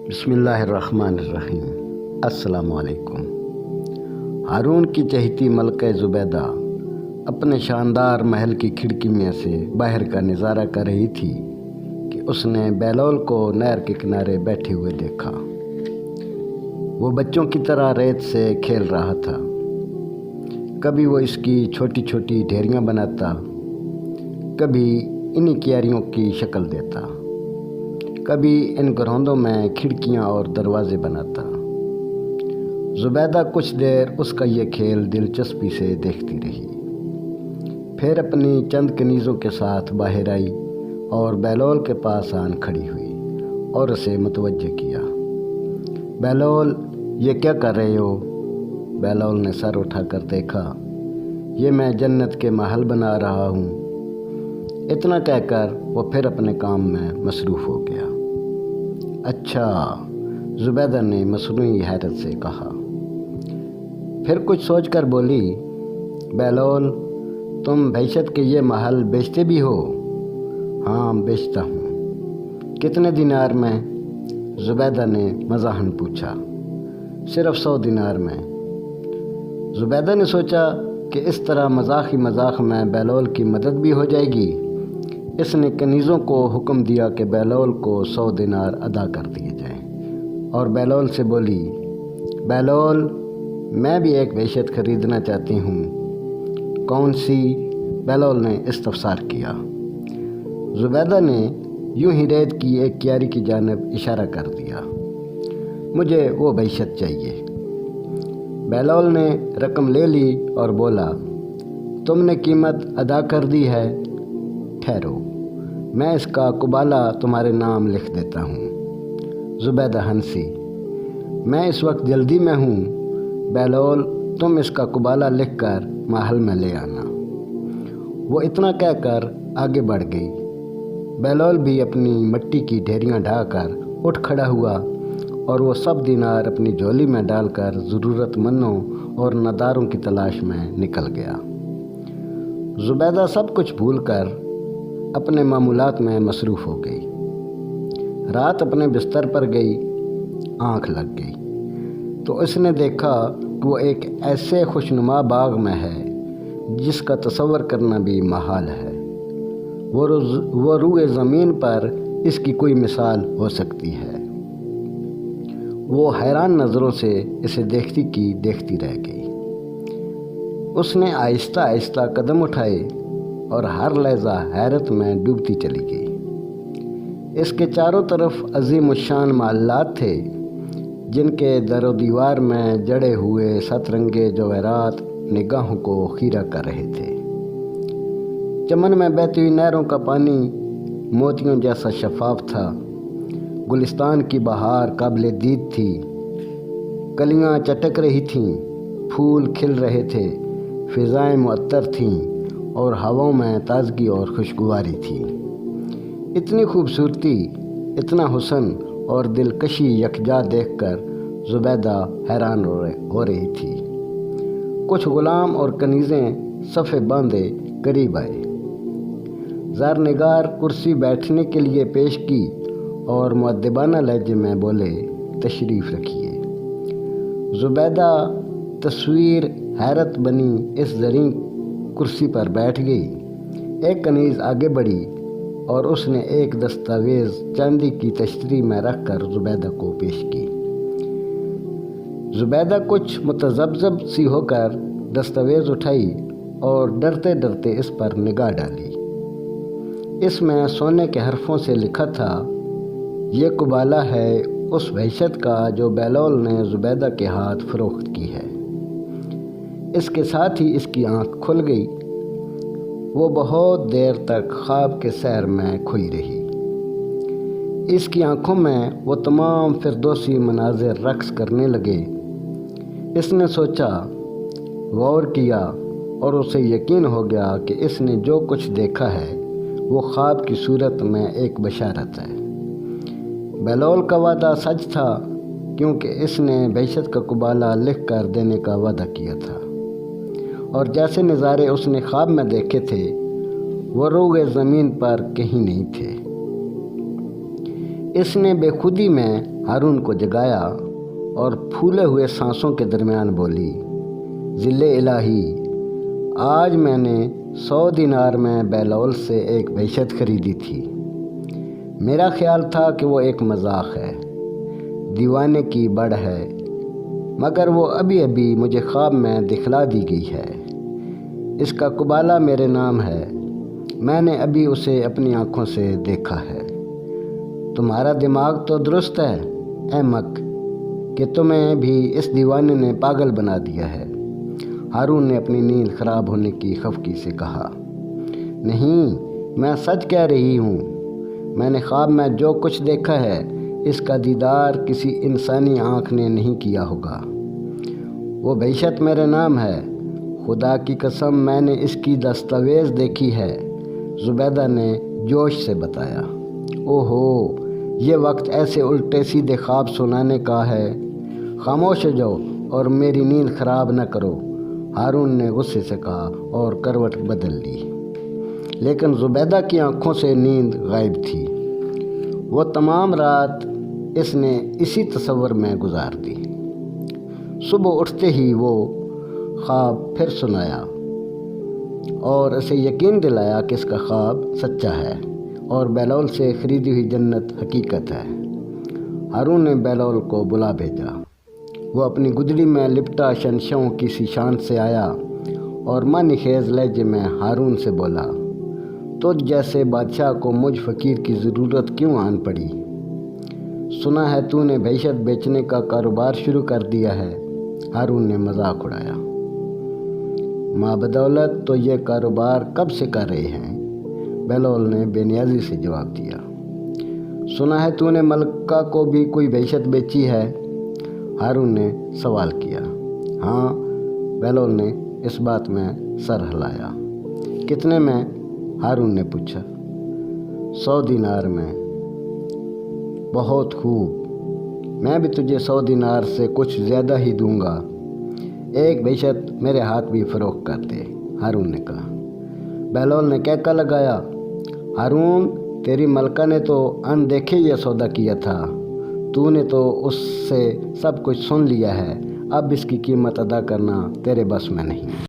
بسم اللہ الرحمن الرحیم۔ السلام علیکم۔ ہارون کی چہیتی ملکہ زبیدہ اپنے شاندار محل کی کھڑکی میں سے باہر کا نظارہ کر رہی تھی کہ اس نے بہلول کو نہر کے کنارے بیٹھے ہوئے دیکھا۔ وہ بچوں کی طرح ریت سے کھیل رہا تھا۔ کبھی وہ اس کی چھوٹی چھوٹی ڈھیریاں بناتا، کبھی انہی کیاریوں کی شکل دیتا، کبھی ان گروندوں میں کھڑکیاں اور دروازے بناتا۔ زبیدہ کچھ دیر اس کا یہ کھیل دلچسپی سے دیکھتی رہی، پھر اپنی چند کنیزوں کے ساتھ باہر آئی اور بہلول کے پاس آن کھڑی ہوئی اور اسے متوجہ کیا۔ بہلول، یہ کیا کر رہے ہو؟ بہلول نے سر اٹھا کر دیکھا۔ یہ میں جنت کے محل بنا رہا ہوں۔ اتنا کہہ کر وہ پھر اپنے کام میں مصروف ہو گیا۔ اچھا، زبیدہ نے مصنوعی حیرت سے کہا۔ پھر کچھ سوچ کر بولی، بہلول، تم بہشت کے یہ محل بیچتے بھی ہو؟ ہاں، بیچتا ہوں۔ کتنے دینار میں؟ زبیدہ نے مزاحاً پوچھا۔ صرف 100 دینار میں۔ زبیدہ نے سوچا کہ اس طرح مذاق ہی مذاق میں بہلول کی مدد بھی ہو جائے گی۔ اس نے کنیزوں کو حکم دیا کہ بہلول کو 100 دینار ادا کر دیے جائیں، اور بہلول سے بولی، بہلول، میں بھی ایک بہشت خریدنا چاہتی ہوں۔ کون سی؟ بہلول نے استفسار کیا۔ زبیدہ نے یوں ہی ریت کی ایک کیاری کی جانب اشارہ کر دیا۔ مجھے وہ بہشت چاہیے۔ بہلول نے رقم لے لی اور بولا، تم نے قیمت ادا کر دی ہے؟ ٹھہرو، میں اس کا قبالہ تمہارے نام لکھ دیتا ہوں۔ زبیدہ ہنسی۔ میں اس وقت جلدی میں ہوں۔ بہلول، تم اس کا قبالہ لکھ کر محل میں لے آنا۔ وہ اتنا کہہ کر آگے بڑھ گئی۔ بہلول بھی اپنی مٹی کی ڈھیریاں ڈھا کر اٹھ کھڑا ہوا اور وہ سب دینار اپنی جھولی میں ڈال کر ضرورت مندوں اور نداروں کی تلاش میں نکل گیا۔ زبیدہ سب کچھ بھول کر اپنے معمولات میں مصروف ہو گئی۔ رات اپنے بستر پر گئی، آنکھ لگ گئی تو اس نے دیکھا کہ وہ ایک ایسے خوشنما باغ میں ہے جس کا تصور کرنا بھی محال ہے۔ وہ روئے زمین پر اس کی کوئی مثال ہو سکتی ہے۔ وہ حیران نظروں سے اسے دیکھتی کی دیکھتی رہ گئی۔ اس نے آہستہ آہستہ قدم اٹھائے اور ہر لحظہ حیرت میں ڈوبتی چلی گئی۔ اس کے چاروں طرف عظیم الشان محلات تھے جن کے در و دیوار میں جڑے ہوئے 7 رنگے جواہرات نگاہوں کو خیرہ کر رہے تھے۔ چمن میں بہتی ہوئی نہروں کا پانی موتیوں جیسا شفاف تھا۔ گلستان کی بہار قابل دید تھی۔ کلیاں چٹک رہی تھیں، پھول کھل رہے تھے، فضائیں معطر تھیں اور ہواؤں میں تازگی اور خوشگواری تھی۔ اتنی خوبصورتی، اتنا حسن اور دلکشی یکجا دیکھ کر زبیدہ حیران ہو رہی تھی۔ کچھ غلام اور کنیزیں صفے باندھے قریب آئے۔ زارنگار کرسی بیٹھنے کے لیے پیش کی اور مؤدبانہ لہجے میں بولے، تشریف رکھیے۔ زبیدہ تصویر حیرت بنی اس زرین کرسی پر بیٹھ گئی۔ ایک کنیز آگے بڑھی اور اس نے ایک دستاویز چاندی کی تشتری میں رکھ کر زبیدہ کو پیش کی۔ زبیدہ کچھ متذبذب سی ہو کر دستاویز اٹھائی اور ڈرتے ڈرتے اس پر نگاہ ڈالی۔ اس میں سونے کے حرفوں سے لکھا تھا، یہ قبالہ ہے اس بہشت کا جو بہلول نے زبیدہ کے ہاتھ فروخت کی ہے۔ اس کے ساتھ ہی اس کی آنکھ کھل گئی۔ وہ بہت دیر تک خواب کے سیر میں کھوئی رہی۔ اس کی آنکھوں میں وہ تمام فردوسی مناظر رقص کرنے لگے۔ اس نے سوچا، غور کیا اور اسے یقین ہو گیا کہ اس نے جو کچھ دیکھا ہے وہ خواب کی صورت میں ایک بشارت ہے۔ بہلول کا وعدہ سچ تھا کیونکہ اس نے بہشت کا قبالہ لکھ کر دینے کا وعدہ کیا تھا، اور جیسے نظارے اس نے خواب میں دیکھے تھے وہ روئے زمین پر کہیں نہیں تھے۔ اس نے بے خودی میں ہارون کو جگایا اور پھولے ہوئے سانسوں کے درمیان بولی، ذل الہی، آج میں نے 100 دینار میں بیلول سے ایک بہشت خریدی تھی۔ میرا خیال تھا کہ وہ ایک مذاق ہے، دیوانے کی بڑھ ہے، مگر وہ ابھی مجھے خواب میں دکھلا دی گئی ہے۔ اس کا قبالہ میرے نام ہے، میں نے ابھی اسے اپنی آنکھوں سے دیکھا ہے۔ تمہارا دماغ تو درست ہے احمق، کہ تمہیں بھی اس دیوانے نے پاگل بنا دیا ہے۔ ہارون نے اپنی نیند خراب ہونے کی خفگی سے کہا، نہیں، میں سچ کہہ رہی ہوں، میں نے خواب میں جو کچھ دیکھا ہے اس کا دیدار کسی انسانی آنکھ نے نہیں کیا ہوگا۔ وہ بہشت میرے نام ہے، خدا کی قسم میں نے اس کی دستاویز دیکھی ہے، زبیدہ نے جوش سے بتایا۔ اوہو، یہ وقت ایسے الٹے سیدھے خواب سنانے کا ہے، خاموش ہو جاؤ اور میری نیند خراب نہ کرو، ہارون نے غصے سے کہا اور کروٹ بدل لی۔ لیکن زبیدہ کی آنکھوں سے نیند غائب تھی۔ وہ تمام رات اس نے اسی تصور میں گزار دی۔ صبح اٹھتے ہی وہ خواب پھر سنایا اور اسے یقین دلایا کہ اس کا خواب سچا ہے اور بیلول سے خریدی ہوئی جنت حقیقت ہے۔ ہارون نے بیلول کو بلا بھیجا۔ وہ اپنی گدڑی میں لپٹا شنشوں کی سی شان سے آیا اور معنی خیز لہجے میں ہارون سے بولا، تجھ جیسے بادشاہ کو مجھ فقیر کی ضرورت کیوں آن پڑی؟ سنا ہے تو نے بہشت بیچنے کا کاروبار شروع کر دیا ہے۔ ہارون نے مذاق اڑایا۔ ماں بدولت تو یہ کاروبار کب سے کر رہے ہیں، بیلول نے بے نیازی سے جواب دیا۔ سنا ہے تو نے ملکہ کو بھی کوئی بہشت بیچی ہے، ہارون نے سوال کیا۔ ہاں، بیلول نے اس بات میں سر ہلایا۔ کتنے میں؟ ہارون نے پوچھا۔ 100 دینار میں۔ بہت خوب، میں بھی تجھے 100 دینار سے کچھ زیادہ ہی دوں گا۔ ایک بہشت میرے ہاتھ بھی فروخت کر دے، ہارون نے کہا۔ بیلول نے کہکا لگایا، ہارون، تیری ملکہ نے تو ان دیکھے یہ سودا کیا تھا، تو نے تو اس سے سب کچھ سن لیا ہے، اب اس کی قیمت ادا کرنا تیرے بس میں نہیں۔